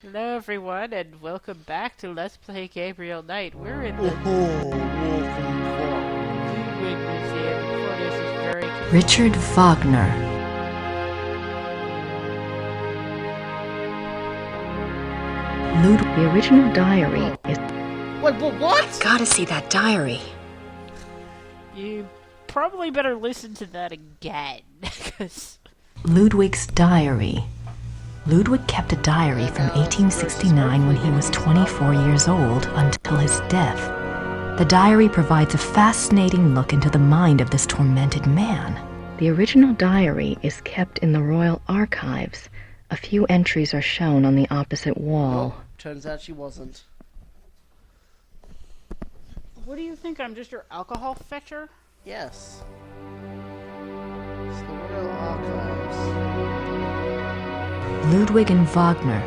Hello everyone, and welcome back to Let's Play Gabriel Knight. We're in the Welcome Ludwig Museum, and Forneus is very confused. Richard Wagner. The original diary is... Wait, what? Gotta see that diary. You probably better listen to that again, because... Ludwig's diary. Ludwig kept a diary from 1869 when he was 24 years old until his death. The diary provides a fascinating look into the mind of this tormented man. The original diary is kept in the Royal Archives. A few entries are shown on the opposite wall. Turns out she wasn't. What do you think, I'm just your alcohol fetcher? Yes. It's the Royal Archives. Ludwig and Wagner.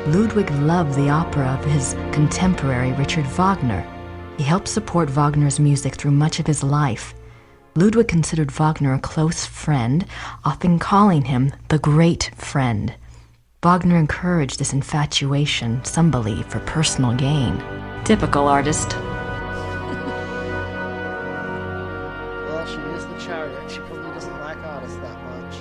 Ludwig loved the opera of his contemporary Richard Wagner. He helped support Wagner's music through much of his life. Ludwig considered Wagner a close friend, often calling him the great friend. Wagner encouraged this infatuation, some believe, for personal gain. Typical artist. Well, she is the chariot. She probably doesn't like artists that much.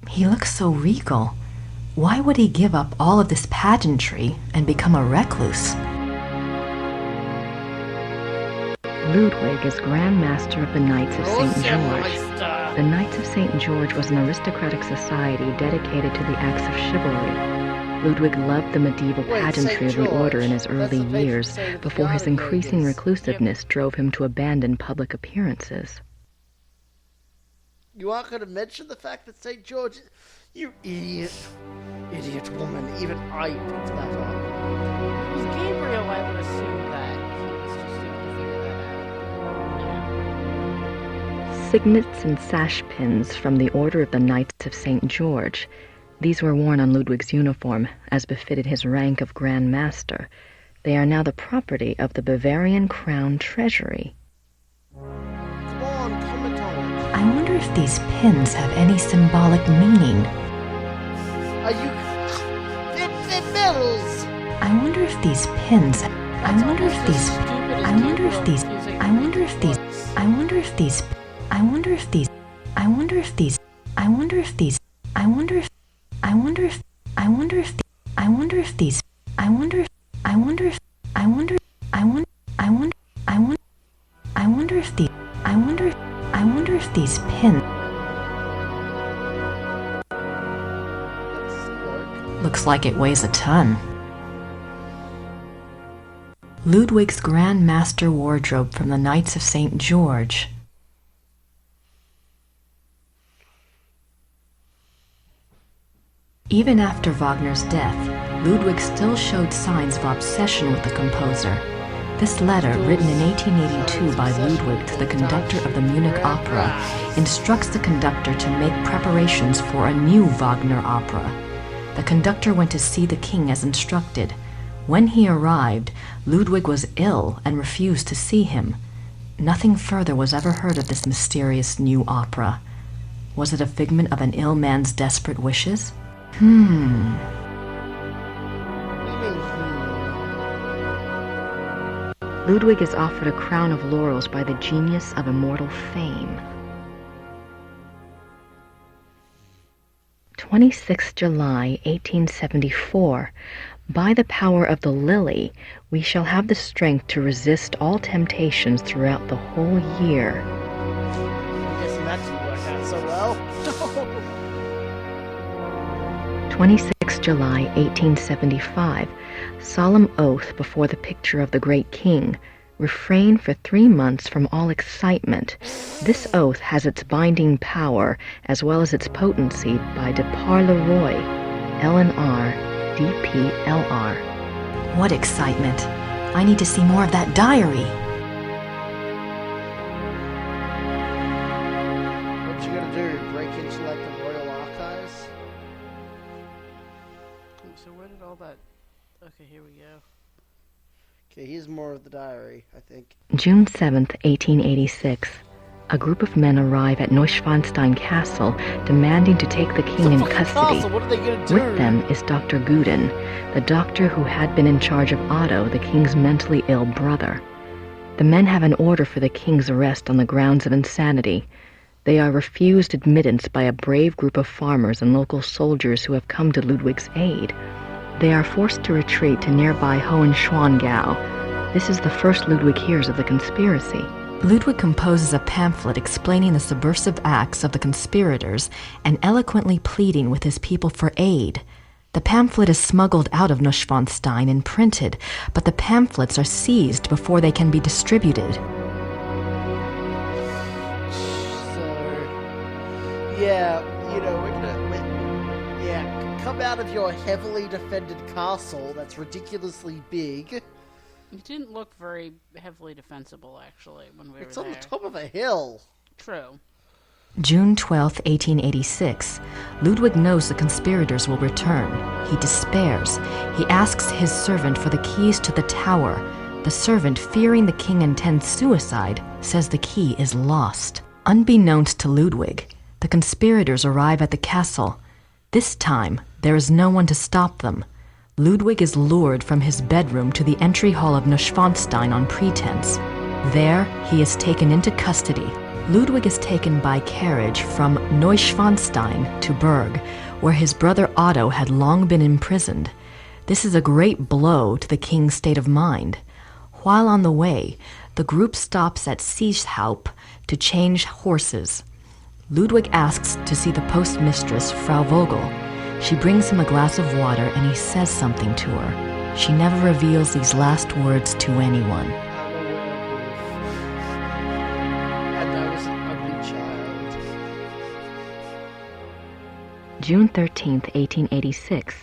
He looks so regal. Why would he give up all of this pageantry and become a recluse? Ludwig is Grand Master of the Knights of St. George. The Knights of St. George was an aristocratic society dedicated to the acts of chivalry. Ludwig loved the medieval pageantry of the order in his early years, before his increasing reclusiveness drove him to abandon public appearances. You aren't going to mention the fact that St. George... You idiot. Idiot woman. Even I picked that up. It was Gabriel, I would assume that he was just able to figure that out. Signets and sash pins from the Order of the Knights of St. George. These were worn on Ludwig's uniform, as befitted his rank of Grand Master. They are now the property of the Bavarian Crown Treasury. Come on, comment on it. I wonder if these pins have any symbolic meaning. Are you... They're medals! I wonder if these pins... I wonder if these... I wonder if these... I wonder if these... I wonder if these... I wonder if these... I wonder if these... I wonder if these... I wonder if... I wonder if... I wonder if... I wonder if these... I wonder if... I wonder if... I wonder... I wonder... I wonder... I wonder... I wonder if the... I wonder if... I wonder if these pins... Let's look. Looks like it weighs a ton. Ludwig's Grand Master wardrobe from the Knights of St. George. Even after Wagner's death, Ludwig still showed signs of obsession with the composer. This letter, written in 1882 by Ludwig to the conductor of the Munich Opera, instructs the conductor to make preparations for a new Wagner opera. The conductor went to see the king as instructed. When he arrived, Ludwig was ill and refused to see him. Nothing further was ever heard of this mysterious new opera. Was it a figment of an ill man's desperate wishes? What do you mean, Ludwig is offered a crown of laurels by the genius of immortal fame. 26 July 1874. By the power of the lily, we shall have the strength to resist all temptations throughout the whole year. I'm guessing that didn't work out so well. 26 July 1875. Solemn oath before the picture of the great king. Refrain for 3 months from all excitement. This oath has its binding power as well as its potency by de par le Roy, LNR, DPLR. What excitement! I need to see more of that diary! What you gonna do? Break into like the Royal Archives? So where did all that... Okay, here we go. Okay, here's more of the diary, I think. June 7th, 1886. a group of men arrive at Neuschwanstein Castle demanding to take the king in custody. Castle. What are they gonna do? With them is Dr. Guden, the doctor who had been in charge of Otto, the king's mentally ill brother. The men have an order for the king's arrest on the grounds of insanity. They are refused admittance by a brave group of farmers and local soldiers who have come to Ludwig's aid. They are forced to retreat to nearby Hohenschwangau. This is the first Ludwig hears of the conspiracy. Ludwig composes a pamphlet explaining the subversive acts of the conspirators and eloquently pleading with his people for aid. The pamphlet is smuggled out of Neuschwanstein and printed, but the pamphlets are seized before they can be distributed. So, yeah, come out of your heavily defended castle that's ridiculously big. It didn't look very heavily defensible, actually, when we were there. It's on the top of a hill. True. June 12, 1886. Ludwig knows the conspirators will return. He despairs. He asks his servant for the keys to the tower. The servant, fearing the king intends suicide, says the key is lost. Unbeknownst to Ludwig, the conspirators arrive at the castle. This time, there is no one to stop them. Ludwig is lured from his bedroom to the entry hall of Neuschwanstein on pretense. There, he is taken into custody. Ludwig is taken by carriage from Neuschwanstein to Berg, where his brother Otto had long been imprisoned. This is a great blow to the king's state of mind. While on the way, the group stops at Seeshaupt to change horses. Ludwig asks to see the postmistress, Frau Vogel. She brings him a glass of water and he says something to her. She never reveals these last words to anyone. I'm a werewolf. And I was an ugly child. June 13th, 1886.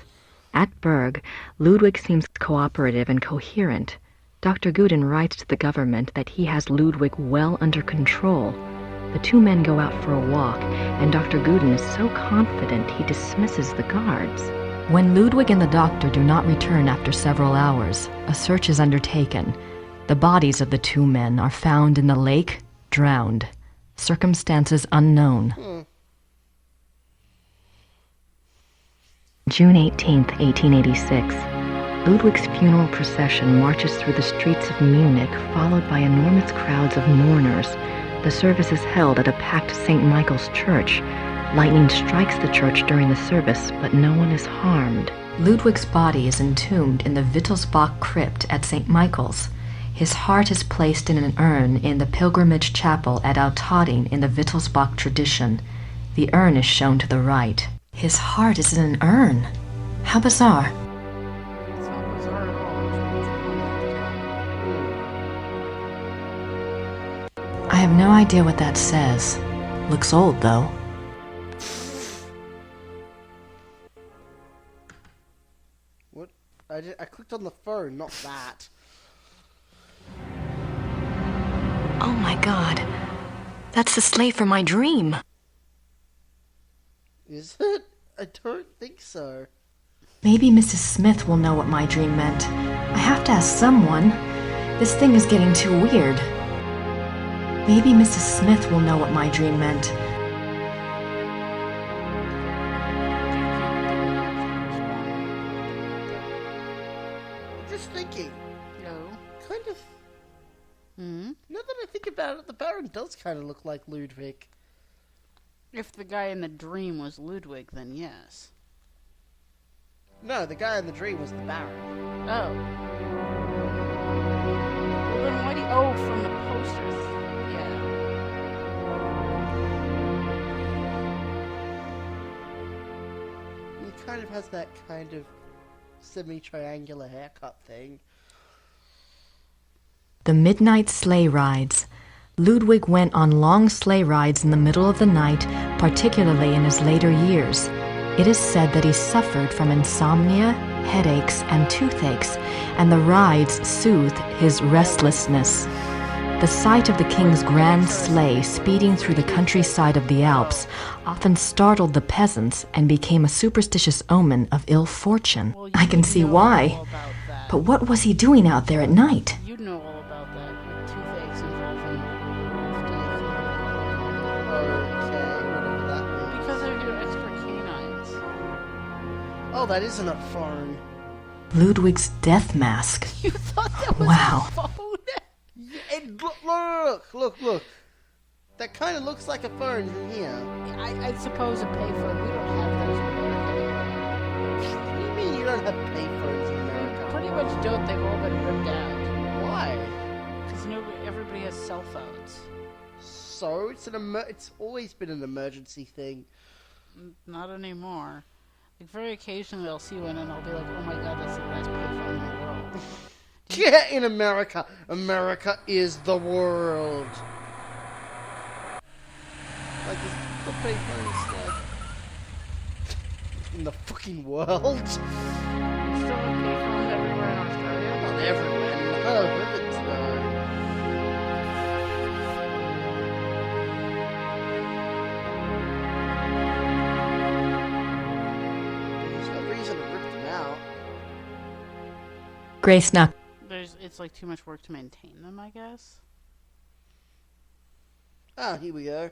At Berg, Ludwig seems cooperative and coherent. Dr. Guden writes to the government that he has Ludwig well under control. The two men go out for a walk, and Dr. Guden is so confident he dismisses the guards. When Ludwig and the doctor do not return after several hours, a search is undertaken. The bodies of the two men are found in the lake, drowned. Circumstances unknown. June 18th, 1886. Ludwig's funeral procession marches through the streets of Munich, followed by enormous crowds of mourners. The service is held at a packed St. Michael's church. Lightning strikes the church during the service, but no one is harmed. Ludwig's body is entombed in the Wittelsbach crypt at St. Michael's. His heart is placed in an urn in the pilgrimage chapel at Altading in the Wittelsbach tradition. The urn is shown to the right. His heart is in an urn? How bizarre. It's not bizarre at all. I have no idea what that says. Looks old, though. What? I clicked on the phone, not that. Oh my god. That's the sleigh from my dream. Is it? I don't think so. Maybe Mrs. Smith will know what my dream meant. I have to ask someone. This thing is getting too weird. Maybe Mrs. Smith will know what my dream meant. Just thinking. No. Kind of. Hmm? Now that I think about it, the Baron does kind of look like Ludwig. If the guy in the dream was Ludwig, then yes. No, the guy in the dream was the Baron. Oh. Well, then why do you... Oh, from the posters. Yeah. He kind of has that kind of semi-triangular haircut thing. The midnight sleigh rides. Ludwig went on long sleigh rides in the middle of the night, particularly in his later years. It is said that he suffered from insomnia, headaches, and toothaches, and the rides soothed his restlessness. The sight of the king's grand sleigh speeding through the countryside of the Alps often startled the peasants and became a superstitious omen of ill fortune. Well, I can see know why. all about that. But what was he doing out there at night? You know all about that. Toothaches involving Oh, that isn't a phone. Ludwig's death mask. You thought that was Wow. a phone? And look. That kind of looks like a phone from here. I suppose a payphone. We don't have those in America. What do you mean you don't have payphones in America? Pretty much don't. They've all been ripped out. Why? Because everybody has cell phones. So it's always been an emergency thing. Not anymore. Like, very occasionally I'll see one and I'll be like, oh my god, that's the best payphone in the world. Yeah, in America. America is the world. Like, the payphones, like, in the fucking world. You still have payphones everywhere in Australia? Not everywhere. No, heavens no. There's no reason to rip them out. Grace knocked. It's like too much work to maintain them, I guess. Ah, here we go.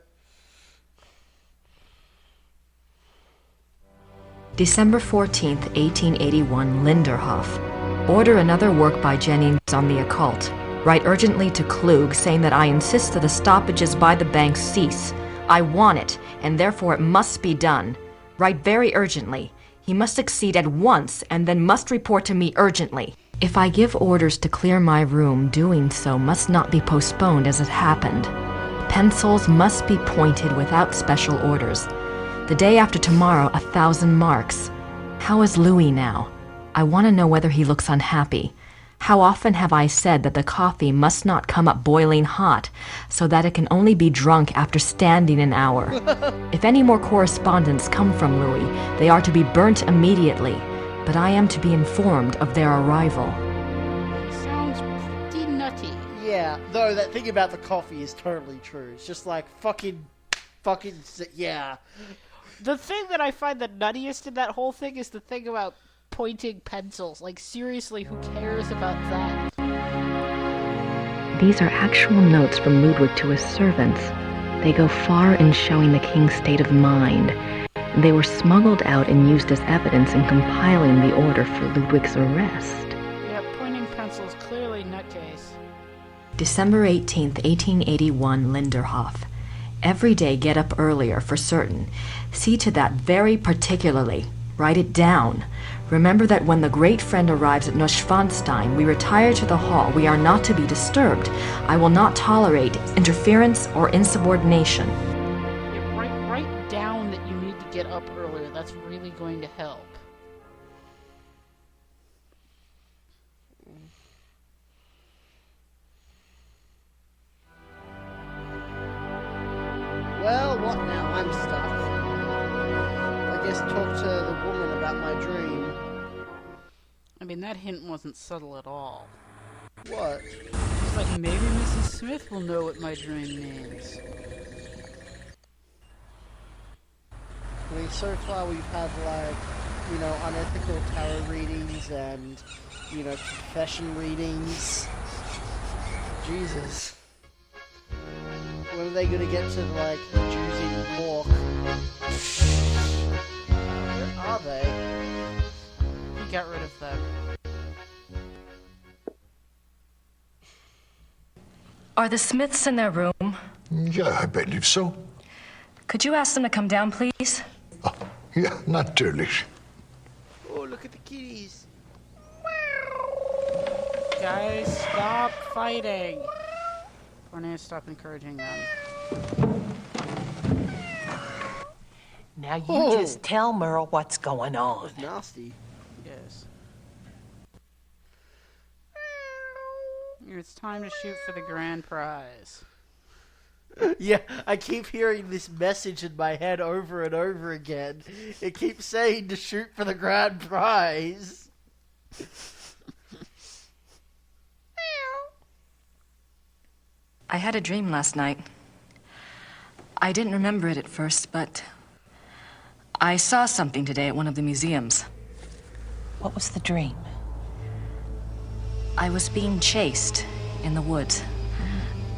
December 14th, 1881, Linderhof. Order another work by Jennings on the occult. Write urgently to Klug, saying that I insist that the stoppages by the bank cease. I want it, and therefore it must be done. Write very urgently. He must succeed at once, and then must report to me urgently. If I give orders to clear my room, doing so must not be postponed as it happened. Pencils must be pointed without special orders. The day after tomorrow, 1,000 marks. How is Louis now? I want to know whether he looks unhappy. How often have I said that the coffee must not come up boiling hot, so that it can only be drunk after standing an hour? If any more correspondence come from Louis, they are to be burnt immediately, but I am to be informed of their arrival. Sounds pretty nutty. Yeah, though that thing about the coffee is totally true. It's just like, yeah. The thing that I find the nuttiest in that whole thing is the thing about pointing pencils. Like, seriously, who cares about that? These are actual notes from Ludwig to his servants. They go far in showing the king's state of mind. They were smuggled out and used as evidence in compiling the order for Ludwig's arrest. Yeah, pointing pencils, clearly nutcase. December 18th, 1881, Linderhof. Every day get up earlier, for certain. See to that very particularly. Write it down. Remember that when the great friend arrives at Neuschwanstein, we retire to the hall. We are not to be disturbed. I will not tolerate interference or insubordination. Yeah, write down that you need to get up earlier. That's really going to help. Well, what now? I'm stuck. I guess talk to the woman about my dream. I mean, that hint wasn't subtle at all. What? It's like, maybe Mrs. Smith will know what my dream means. I mean, so far we've had, like, you know, unethical tarot readings and, you know, confession readings. Jesus. When are they gonna get to, like, Jews eating pork? Where are they? We got rid of them. Are the Smiths in their room? Yeah, I believe so. Could you ask them to come down, please? Oh, yeah, natürlich. Oh, look at the kitties. Guys, stop fighting! Forneus, stop encouraging them. Now you Oh. just tell Merle what's going on. That's nasty. Yes. It's time to shoot for the grand prize. Yeah, I keep hearing this message in my head over and over again. It keeps saying to shoot for the grand prize. I had a dream last night. I didn't remember it at first, but I saw something today at one of the museums. What was the dream? I was being chased in the woods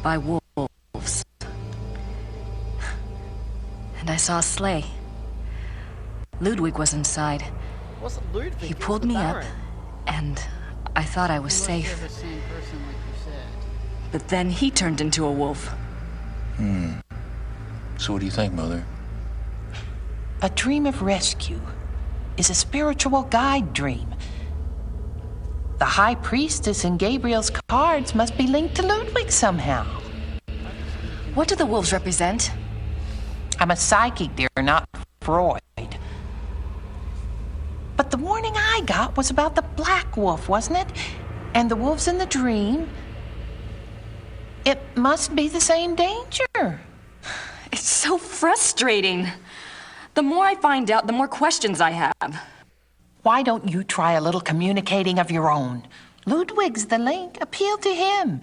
by wolves. And I saw a sleigh. Ludwig was inside, It wasn't Ludwig. He it was pulled the me up, Baron. and I thought I was Unless safe. you're the same person like you said. But then he turned into a wolf. So what do you think, Mother? A dream of rescue is a spiritual guide dream. The High Priestess and Gabriel's cards must be linked to Ludwig somehow. What do the wolves represent? I'm a psychic, dear, not Freud. But the warning I got was about the black wolf, wasn't it? And the wolves in the dream. It must be the same danger. It's so frustrating. The more I find out, the more questions I have. Why don't you try a little communicating of your own? Ludwig's the link. Appeal to him.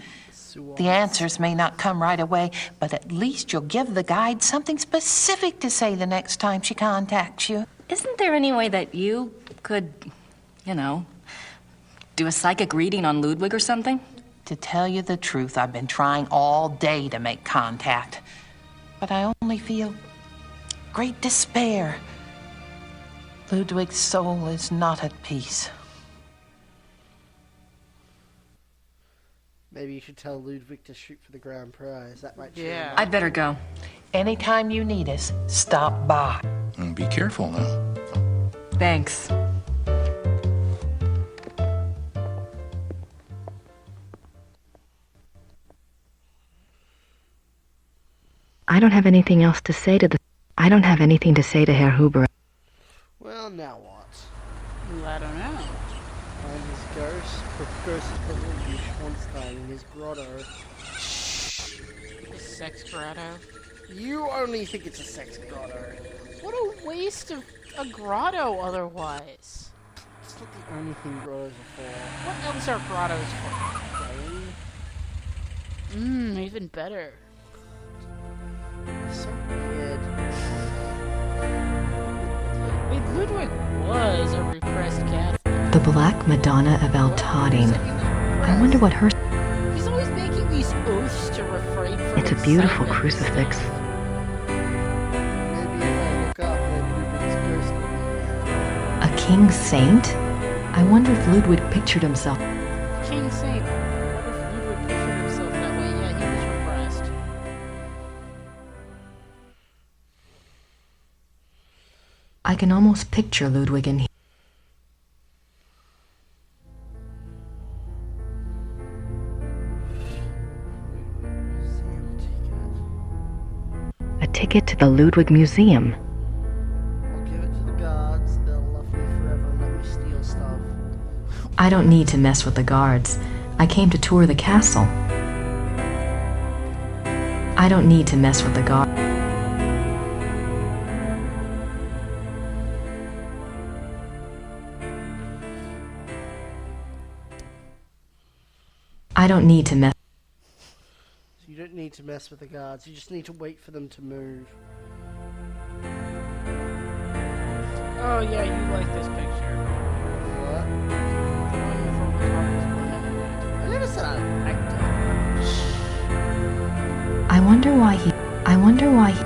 The answers may not come right away, but at least you'll give the guide something specific to say the next time she contacts you. Isn't there any way that you could, do a psychic reading on Ludwig or something? To tell you the truth, I've been trying all day to make contact, but I only feel great despair. Ludwig's soul is not at peace. Maybe you should tell Ludwig to shoot for the grand prize. That might cheer Yeah. him up. I'd better go. Anytime you need us, stop by. And be careful now. Thanks. I don't have anything else to say to I don't have anything to say to Herr Huber. Well, now what? Well, I don't know. Find his ghost. Ghost is probably Schwanstein in his grotto. The sex grotto. You only think it's a sex grotto. What a waste of a grotto otherwise. It's not the only thing grottos are for. What else are grottos Playing. for? Even better. So weird. I mean, Ludwig was a repressed Catholic. The Black Madonna of Altadine. I wonder what her... He's always making these oaths to refrain from It's a beautiful excitement. crucifix. Maybe if I look up, then Ludwig's ghost will be there. A king saint? I wonder if Ludwig pictured himself. King Saint. What if Ludwig pictured himself that way? Yeah, he was repressed. I can almost picture Ludwig in here. A ticket to the Ludwig Museum. I'll give it to the guards. They'll love me forever and let me steal stuff. I don't need to mess with the guards. I came to tour the castle. I don't need to mess with the guards. I don't need to mess. So you don't need to mess with the guards. You just need to wait for them to move. Oh yeah, you like this picture. What? The one with all the cars going in it. I never said I liked it. I wonder why he. I wonder why he.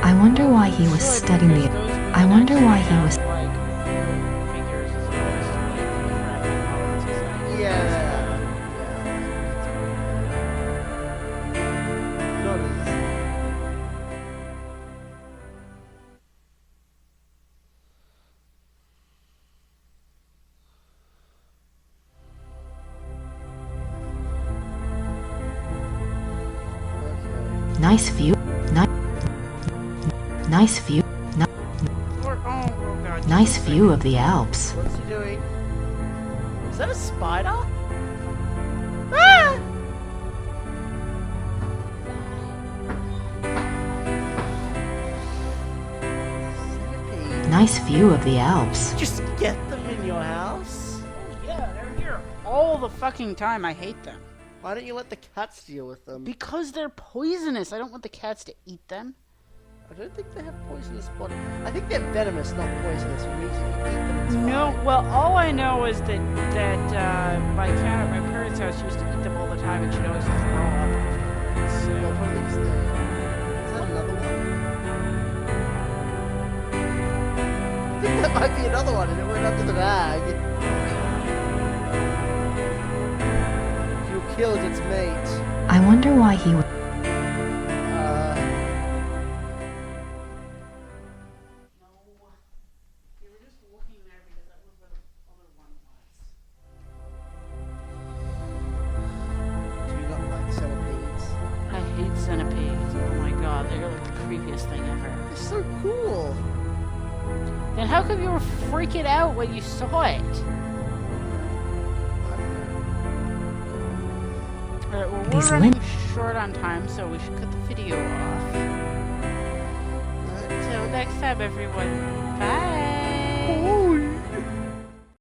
I wonder why he was Should, studying because the. those women I wonder actually why he have, was. like, figures as opposed to like the graphic arts as I- Yeah. Not as... Okay. Nice view. Nice view. Oh god. Nice view of the Alps. What's he doing? Is that a spider? Ah! Centipede. Nice view of the Alps. Just get them in your house? Yeah, they're here all the fucking time. I hate them. Why don't you let the cats deal with them? Because they're poisonous. I don't want the cats to eat them. I don't think they have poisonous body. I think they're venomous, not poisonous. Which means if you eat them, it's No, fine. well, all I know is that my cat at my parents' house used to eat them all the time, and she'd always throw up afterwards. So. Well, probably it's there. Is that another one? I think that might be another one and it went under the bag. You killed its mate. I wonder why he would. Do you not like centipedes? I hate centipedes. Oh my god, they're like the creepiest thing ever. They're so cool. Then how come you were freaking out when you saw it? Alright, well, we're These running short on time, so we should cut the video off. Until next time, everyone. Bye! Oh,